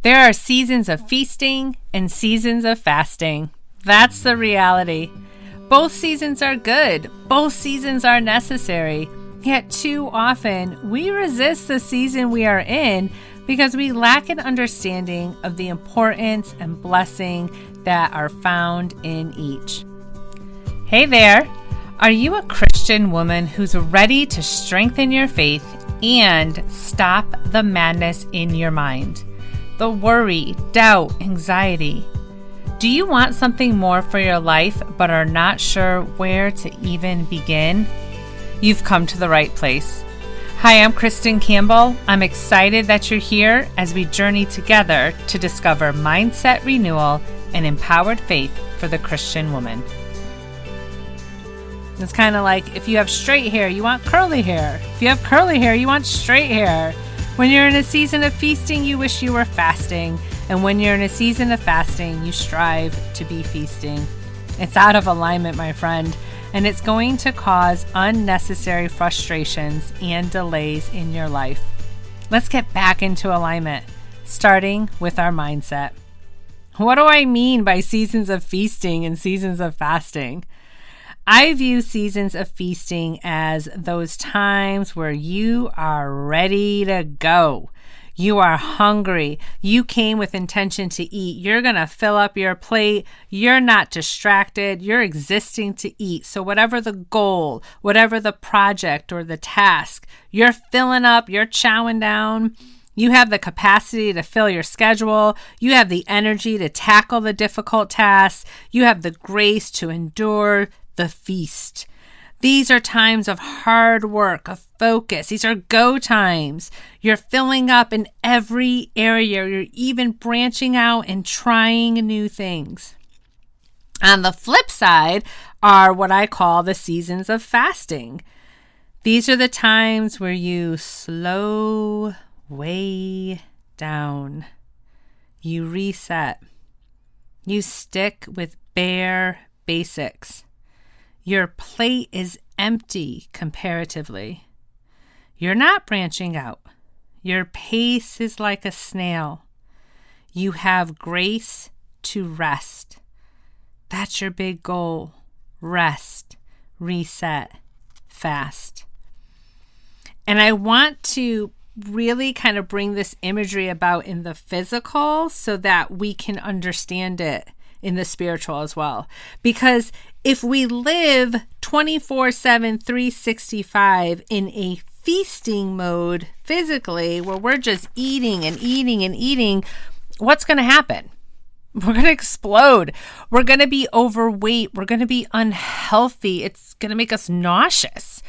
There are seasons of feasting and seasons of fasting. That's the reality. Both seasons are good. Both seasons are necessary. Yet too often, we resist the season we are in because we lack an understanding of the importance and blessing that are found in each. Hey there! Are you a Christian woman who's ready to strengthen your faith and stop the madness in your mind? The worry, doubt, anxiety. Do you want something more for your life but are not sure where to even begin? You've come to the right place. Hi, I'm Kristin Campbell. I'm excited that you're here as we journey together to discover mindset renewal and empowered faith for the Christian woman. It's kind of like if you have straight hair, you want curly hair. If you have curly hair, you want straight hair. When you're in a season of feasting, you wish you were fasting. And when you're in a season of fasting, you strive to be feasting. It's out of alignment, my friend, and it's going to cause unnecessary frustrations and delays in your life. Let's get back into alignment, starting with our mindset. What do I mean by seasons of feasting and seasons of fasting? I view seasons of feasting as those times where you are ready to go. You are hungry. You came with intention to eat. You're going to fill up your plate. You're not distracted. You're existing to eat. So whatever the goal, whatever the project or the task, you're filling up, you're chowing down. You have the capacity to fill your schedule. You have the energy to tackle the difficult tasks. You have the grace to endure the feast. These are times of hard work, of focus. These are go times. You're filling up in every area. You're even branching out and trying new things. On the flip side are what I call the seasons of fasting. These are the times where you slow way down. You reset. You stick with bare basics. Your plate is empty comparatively. You're not branching out. Your pace is like a snail. You have grace to rest. That's your big goal. Rest, reset, fast. And I want to really kind of bring this imagery about in the physical so that we can understand it in the spiritual as well. Because if we live 24/7, 365 in a feasting mode physically, where we're just eating and eating and eating, what's going to happen? We're going to explode. We're going to be overweight. We're going to be unhealthy. It's going to make us nauseous.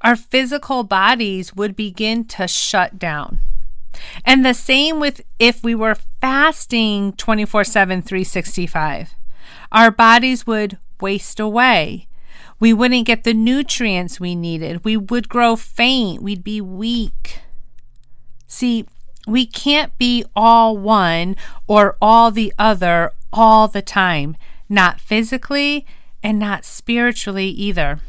Our physical bodies would begin to shut down. And the same with if we were fasting 24/7, 365. Our bodies would waste away. We wouldn't get the nutrients we needed. We would grow faint. We'd be weak. See, we can't be all one or all the other all the time, not physically and not spiritually either.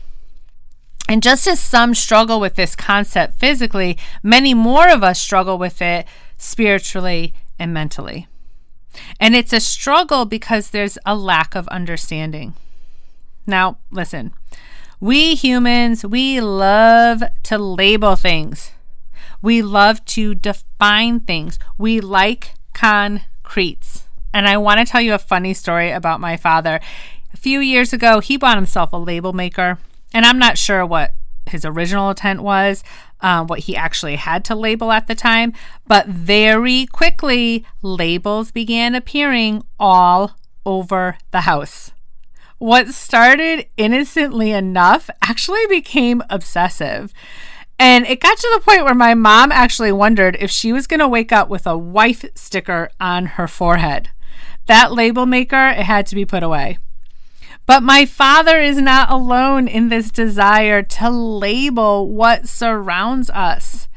And just as some struggle with this concept physically, many more of us struggle with it spiritually and mentally. And it's a struggle because there's a lack of understanding. Now, listen, we humans, we love to label things. We love to define things. We like concretes. And I want to tell you a funny story about my father. A few years ago, he bought himself a label maker. And I'm not sure what his original intent was, what he actually had to label at the time. But very quickly, labels began appearing all over the house. What started innocently enough actually became obsessive. And it got to the point where my mom actually wondered if she was going to wake up with a wife sticker on her forehead. That label maker, it had to be put away. But my father is not alone in this desire to label what surrounds us.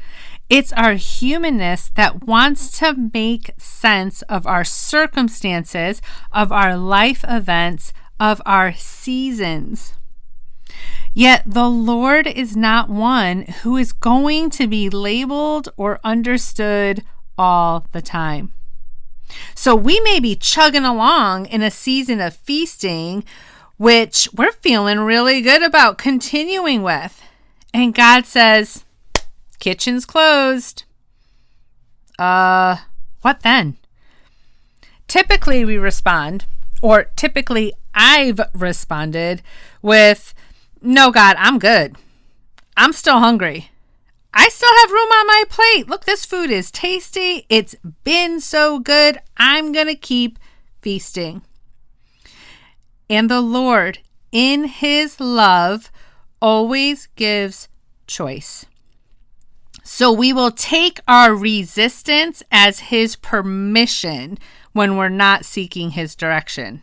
It's our humanness that wants to make sense of our circumstances, of our life events, of our seasons. Yet the Lord is not one who is going to be labeled or understood all the time. So we may be chugging along in a season of feasting, which we're feeling really good about continuing with. And God says, kitchen's closed. What then? Typically we respond, or typically I've responded with, no, God, I'm good. I'm still hungry. I still have room on my plate. Look, this food is tasty. It's been so good. I'm going to keep feasting. And the Lord, in his love, always gives choice. So we will take our resistance as his permission when we're not seeking his direction.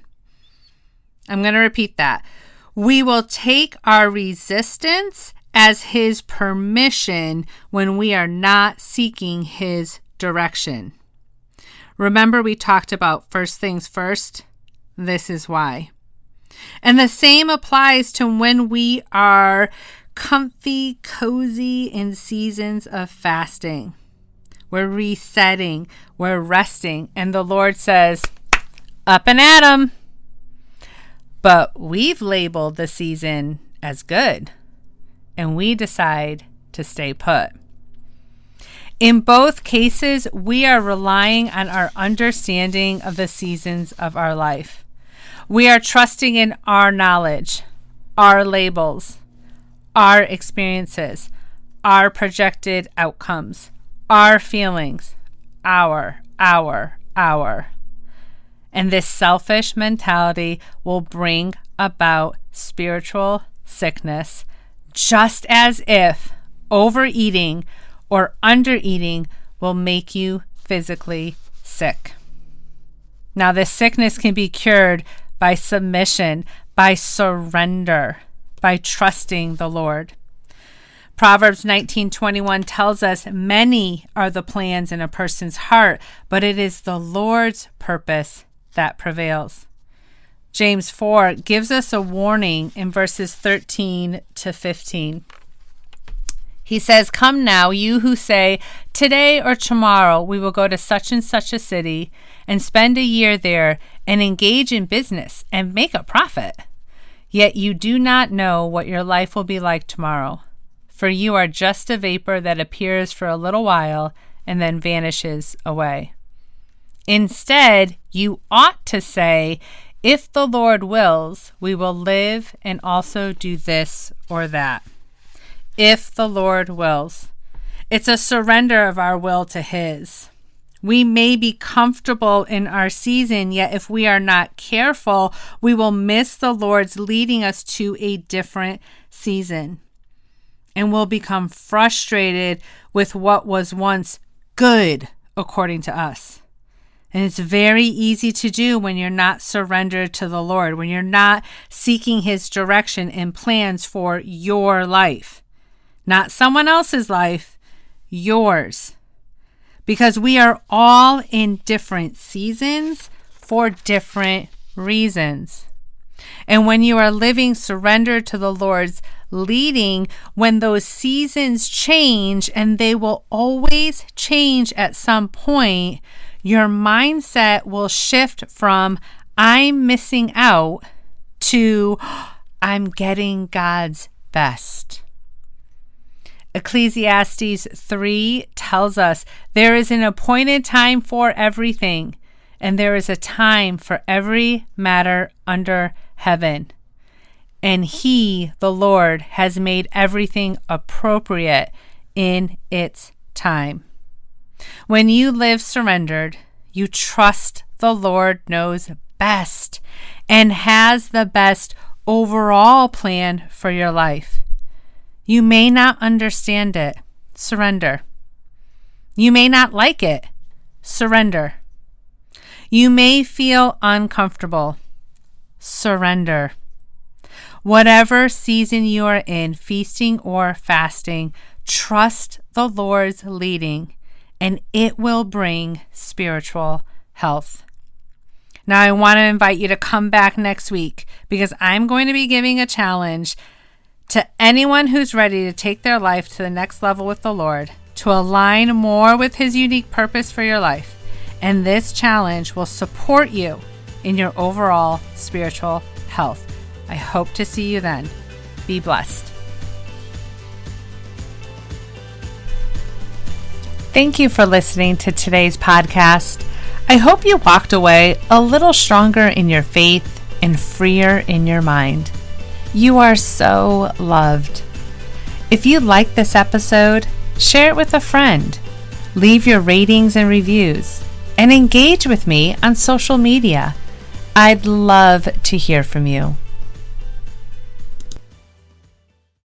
I'm going to repeat that. We will take our resistance as his permission when we are not seeking his direction. Remember, we talked about first things first. This is why. And the same applies to when we are comfy, cozy in seasons of fasting. We're resetting, we're resting, and the Lord says, up and at 'em. But we've labeled the season as good, and we decide to stay put. In both cases, we are relying on our understanding of the seasons of our life. We are trusting in our knowledge, our labels, our experiences, our projected outcomes, our feelings, our. And this selfish mentality will bring about spiritual sickness, just as if overeating or undereating will make you physically sick. Now, this sickness can be cured by submission, by surrender, by trusting the Lord. Proverbs 19:21 tells us many are the plans in a person's heart, but it is the Lord's purpose that prevails. James 4 gives us a warning in verses 13 to 15. He says, come now, you who say, today or tomorrow we will go to such and such a city and spend a year there and engage in business and make a profit. Yet you do not know what your life will be like tomorrow. For you are just a vapor that appears for a little while and then vanishes away. Instead, you ought to say, if the Lord wills, we will live and also do this or that. If the Lord wills. It's a surrender of our will to his. We may be comfortable in our season, yet if we are not careful, we will miss the Lord's leading us to a different season. And we'll become frustrated with what was once good, according to us. And it's very easy to do when you're not surrendered to the Lord, when you're not seeking his direction and plans for your life. Not someone else's life, yours. Because we are all in different seasons for different reasons. And when you are living surrendered to the Lord's leading, when those seasons change, and they will always change at some point, your mindset will shift from I'm missing out to I'm getting God's best. Ecclesiastes 3 tells us there is an appointed time for everything, and there is a time for every matter under heaven. And he, the Lord, has made everything appropriate in its time. When you live surrendered, you trust the Lord knows best and has the best overall plan for your life. You may not understand it. Surrender. You may not like it. Surrender. You may feel uncomfortable. Surrender. Whatever season you are in, feasting or fasting, trust the Lord's leading, and it will bring spiritual health. Now, I want to invite you to come back next week because I'm going to be giving a challenge to anyone who's ready to take their life to the next level with the Lord, to align more with his unique purpose for your life, and this challenge will support you in your overall spiritual health. I hope to see you then. Be blessed. Thank you for listening to today's podcast. I hope you walked away a little stronger in your faith and freer in your mind. You are so loved. If you liked this episode, share it with a friend. Leave your ratings and reviews, and engage with me on social media. I'd love to hear from you.